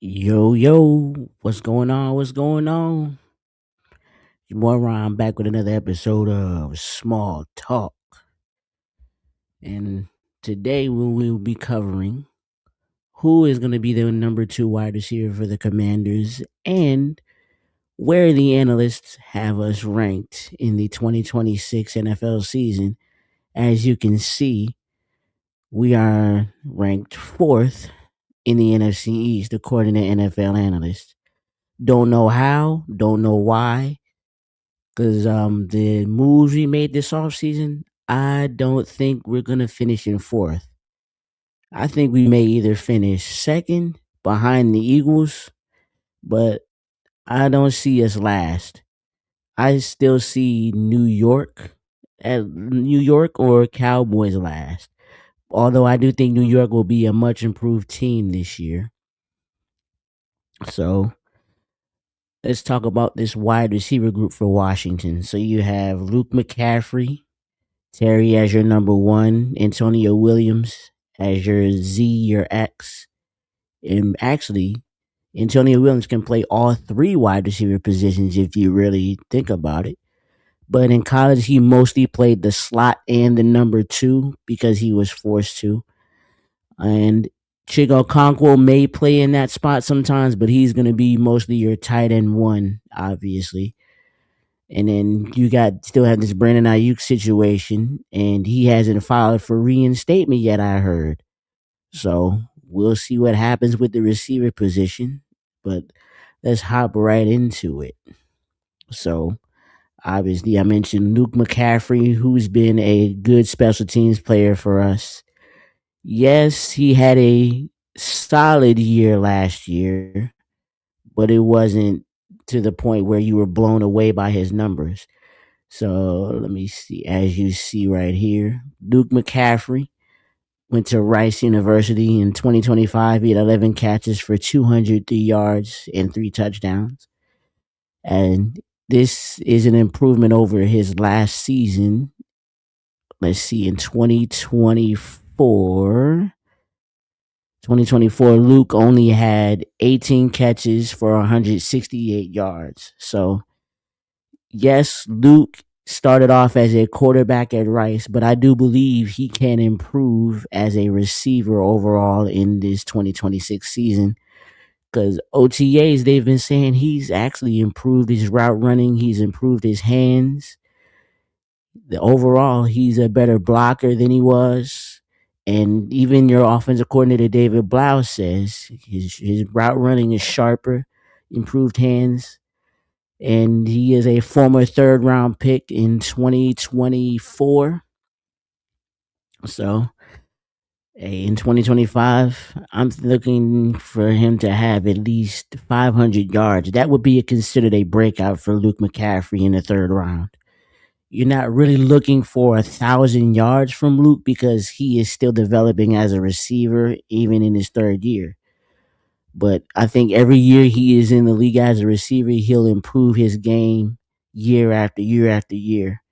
Yo, yo, what's going on? What's going on? Your boy Ron back with another episode of Small Talk. And today we will be covering who is going to be the number two wide receiver for the Commanders and where the analysts have us ranked in the 2026 NFL season. As you can see, we are ranked fourth in the NFC East according to NFL analysts. Don't know how, don't know why. Because the moves we made this offseason, I don't think we're going to finish in fourth. I think we may either finish second behind the Eagles, but I don't see us last. I still see New York or Cowboys last. Although I do think New York will be a much improved team this year. So let's talk about this wide receiver group for Washington. So you have Luke McCaffrey, Terry as your number one, Antonio Williams as your Z, your X. And actually, Antonio Williams can play all three wide receiver positions if you really think about it. But in college, he mostly played the slot and the number two because he was forced to. And Chigo Conquo may play in that spot sometimes, but he's going to be mostly your tight end one, obviously. And then you got still have this Brandon Ayuk situation, and he hasn't filed for reinstatement yet, I heard. So we'll see what happens with the receiver position. But let's hop right into it. So obviously, I mentioned Luke McCaffrey, who's been a good special teams player for us. Yes, he had a solid year last year, but it wasn't to the point where you were blown away by his numbers. So let me see. As you see right here, Luke McCaffrey went to Rice University in 2025. He had 11 catches for 203 yards and three touchdowns. And this is an improvement over his last season. Let's see, in 2024, Luke only had 18 catches for 168 yards. So yes, Luke started off as a quarterback at Rice, but I do believe he can improve as a receiver overall in this 2026 season. Because OTAs, they've been saying he's actually improved his route running, he's improved his hands. Overall, he's a better blocker than he was. And even your offensive coordinator, David Blau, says his route running is sharper, improved hands, and he is a former third round pick in 2024. So in 2025, I'm looking for him to have at least 500 yards. That would be considered a breakout for Luke McCaffrey in the third round. You're not really looking for 1,000 yards from Luke because he is still developing as a receiver, even in his third year. But I think every year he is in the league as a receiver, he'll improve his game year after year after year.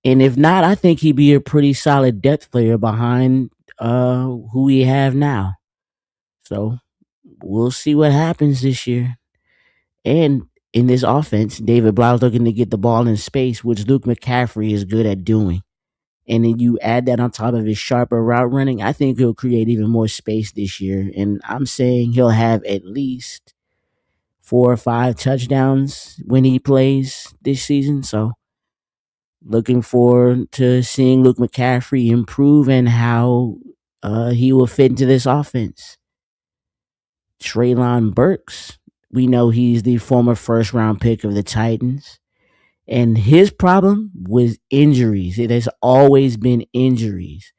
And if not, I think he'd be a pretty solid depth player behind who we have now. So we'll see what happens this year. And in this offense, David Blau's looking to get the ball in space, which Luke McCaffrey is good at doing. And then you add that on top of his sharper route running, I think he'll create even more space this year. And I'm saying he'll have at least 4 or 5 touchdowns when he plays this season. So looking forward to seeing Luke McCaffrey improve and how he will fit into this offense. Traylon Burks, we know he's the former first round pick of the Titans. And his problem was injuries. It has always been injuries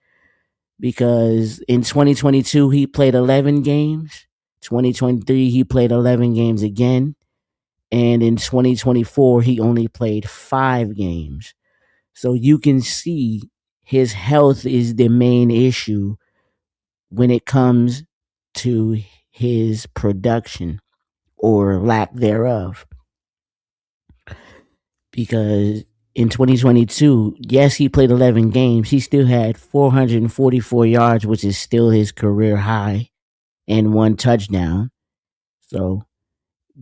because in 2022 he played 11 games. 2023 he played 11 games again, and in 2024 he only played 5 games. So you can see his health is the main issue when it comes to his production or lack thereof. Because in 2022, yes, he played 11 games. He still had 444 yards, which is still his career high, and 1 touchdown. So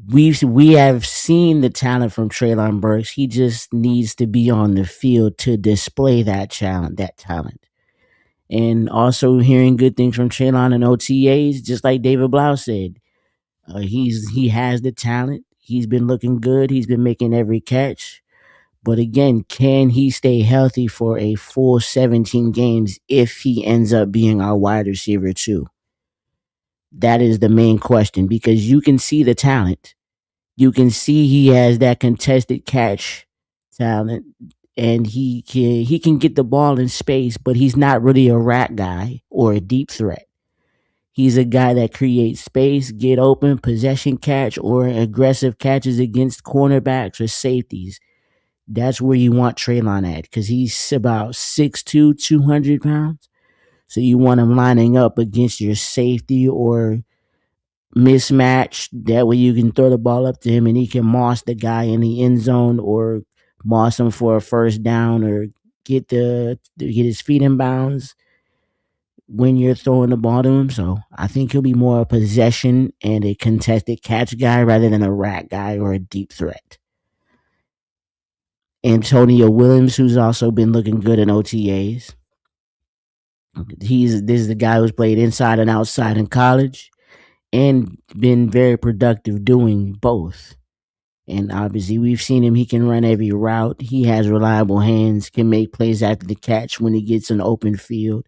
we have seen the talent from Traylon Burks. He just needs to be on the field to display that talent. And also hearing good things from Traylon and OTAs, just like David Blau said. He has the talent. He's been looking good. He's been making every catch. But again, can he stay healthy for a full 17 games if he ends up being our wide receiver too? That is the main question because you can see the talent. You can see he has that contested catch talent and he can get the ball in space, but he's not really a rat guy or a deep threat. He's a guy that creates space, get open, possession catch, or aggressive catches against cornerbacks or safeties. That's where you want Traylon at because he's about 6'2", 200 pounds. So you want him lining up against your safety or mismatch. That way you can throw the ball up to him and he can moss the guy in the end zone or moss him for a first down or get his feet in bounds when you're throwing the ball to him. So I think he'll be more a possession and a contested catch guy rather than a rat guy or a deep threat. Antonio Williams, who's also been looking good in OTAs. This is the guy who's played inside and outside in college and been very productive doing both. And obviously, we've seen him. He can run every route. He has reliable hands, can make plays after the catch when he gets an open field,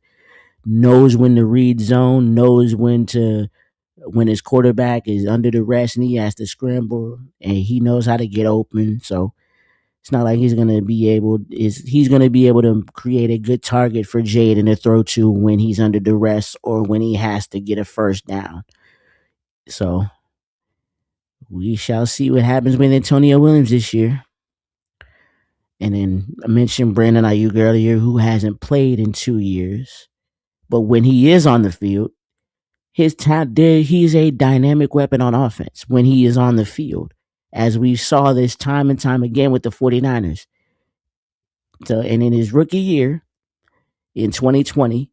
knows when to read zone, knows when his quarterback is under the rest and he has to scramble, and he knows how to get open. So it's not like he's gonna be able to create a good target for Jaden to throw to when he's under duress or when he has to get a first down. So we shall see what happens with Antonio Williams this year. And then I mentioned Brandon Ayuk earlier, who hasn't played in 2 years. But when he is on the field, he's a dynamic weapon on offense when he is on the field, as we saw this time and time again with the 49ers. So, and in his rookie year in 2020,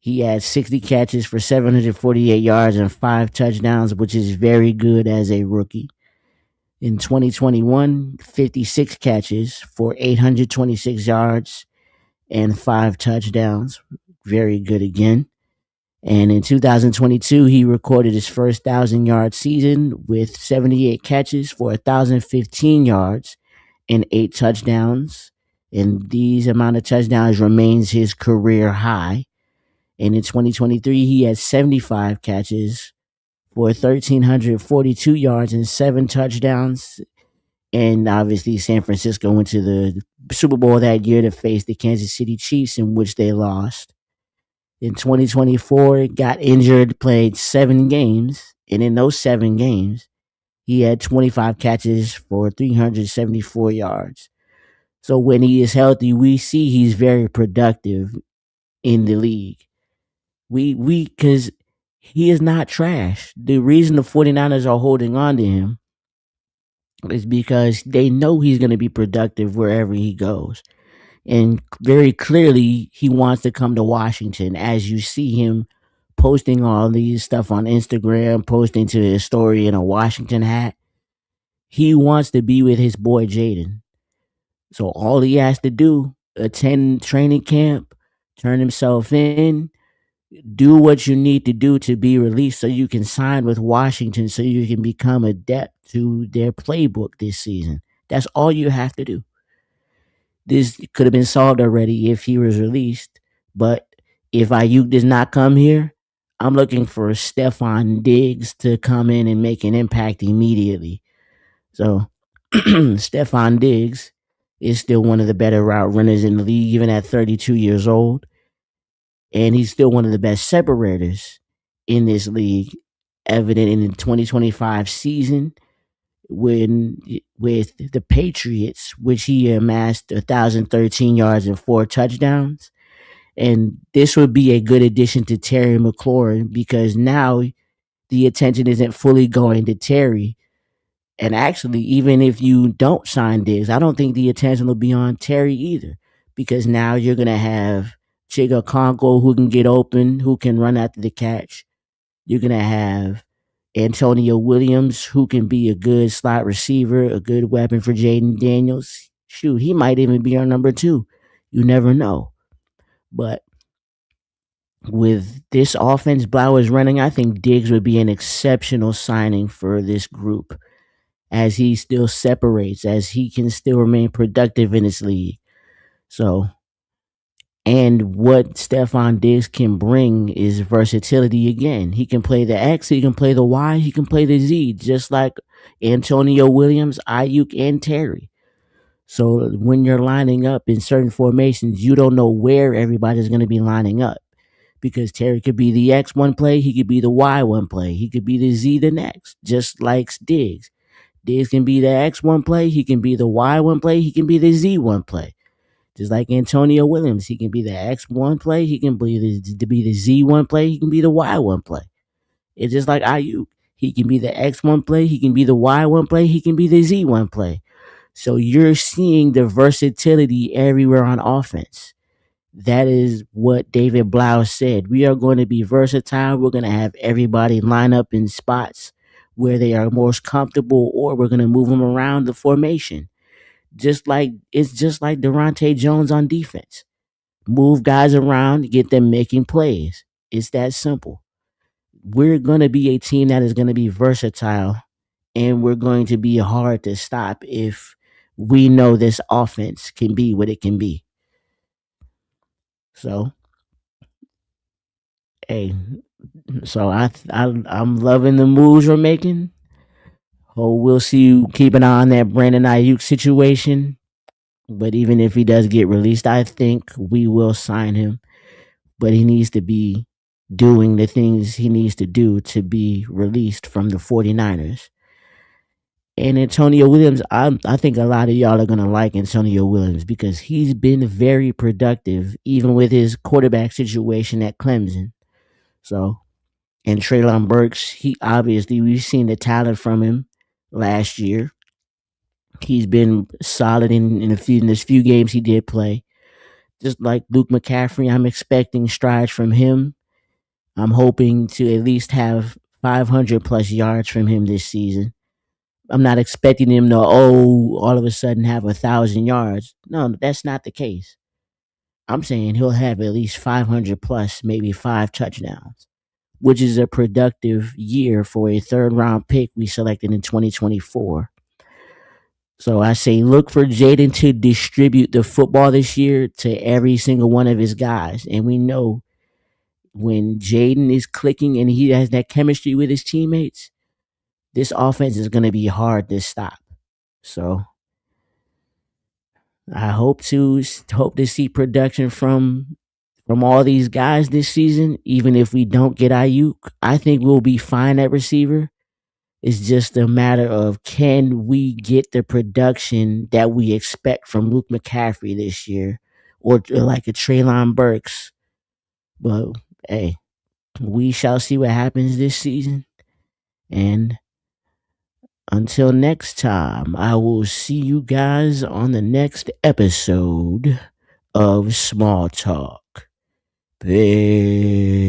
he had 60 catches for 748 yards and 5 touchdowns, which is very good as a rookie. In 2021, 56 catches for 826 yards and 5 touchdowns. Very good again. And in 2022, he recorded his first 1,000-yard season with 78 catches for 1,015 yards and 8 touchdowns. And these amount of touchdowns remains his career high. And in 2023, he had 75 catches for 1,342 yards and 7 touchdowns. And obviously, San Francisco went to the Super Bowl that year to face the Kansas City Chiefs, in which they lost. In 2024, got injured, played 7 games, and in those 7 games, he had 25 catches for 374 yards. So when he is healthy, we see he's very productive in the league. Because he is not trash. The reason the 49ers are holding on to him is because they know he's going to be productive wherever he goes. And very clearly, he wants to come to Washington, as you see him posting all these stuff on Instagram, posting to his story in a Washington hat. He wants to be with his boy Jaden. So all he has to do, attend training camp, turn himself in, do what you need to do to be released so you can sign with Washington so you can become adept to their playbook this season. That's all you have to do. This could have been solved already if he was released. But if Ayuk does not come here, I'm looking for Stephon Diggs to come in and make an impact immediately. So Stephon Diggs is still one of the better route runners in the league, even at 32 years old. And he's still one of the best separators in this league, evident in the 2025 season when with the Patriots, which he amassed 1,013 yards and 4 touchdowns. And this would be a good addition to Terry McLaurin because now the attention isn't fully going to Terry. And actually, even if you don't sign Diggs, I don't think the attention will be on Terry either because now you're going to have Chiga Conko who can get open, who can run after the catch. You're going to have Antonio Williams, who can be a good slot receiver, a good weapon for Jaden Daniels. Shoot, he might even be our number two. You never know. But with this offense Blau is running, I think Diggs would be an exceptional signing for this group as he still separates, as he can still remain productive in this league. So, and what Stephon Diggs can bring is versatility again. He can play the X, he can play the Y, he can play the Z, just like Antonio Williams, Ayuk, and Terry. So when you're lining up in certain formations, you don't know where everybody's going to be lining up because Terry could be the X one play, he could be the Y one play, he could be the Z the next, just like Diggs. Diggs can be the X one play, he can be the Y one play, he can be the Z one play. Just like Antonio Williams, he can be the X one play, he can be the Z one play, he can be the Y one play. It's just like Ayuk. He can be the X one play, he can be the Y one play, he can be the Z one play. So you're seeing the versatility everywhere on offense. That is what David Blau said. We are going to be versatile. We're going to have everybody line up in spots where they are most comfortable, or we're going to move them around the formation. Just like Durante Jones on defense. Move guys around, get them making plays. It's that simple. We're going to be a team that is going to be versatile, and we're going to be hard to stop if we know this offense can be what it can be. So, hey, I'm loving the moves we're making. Oh, we'll see you keep an eye on that Brandon Ayuk situation. But even if he does get released, I think we will sign him. But he needs to be doing the things he needs to do to be released from the 49ers. And Antonio Williams, I think a lot of y'all are going to like Antonio Williams because he's been very productive, even with his quarterback situation at Clemson. So, and Traylon Burks, he obviously, we've seen the talent from him last year. He's been solid in this few games he did play. Just like Luke McCaffrey, I'm expecting strides from him. I'm hoping to at least have 500 plus yards from him this season. I'm not expecting him to all of a sudden have 1,000 yards. No, that's not the case. I'm saying he'll have at least 500 plus, maybe 5 touchdowns, which is a productive year for a third round pick we selected in 2024. So I say look for Jaden to distribute the football this year to every single one of his guys. And we know when Jaden is clicking and he has that chemistry with his teammates, this offense is going to be hard to stop. So I hope to see production from all these guys this season. Even if we don't get Ayuk, I think we'll be fine at receiver. It's just a matter of can we get the production that we expect from Luke McCaffrey this year, or like a Traylon Burks. But hey, we shall see what happens this season. And until next time, I will see you guys on the next episode of Small Talk. Peace.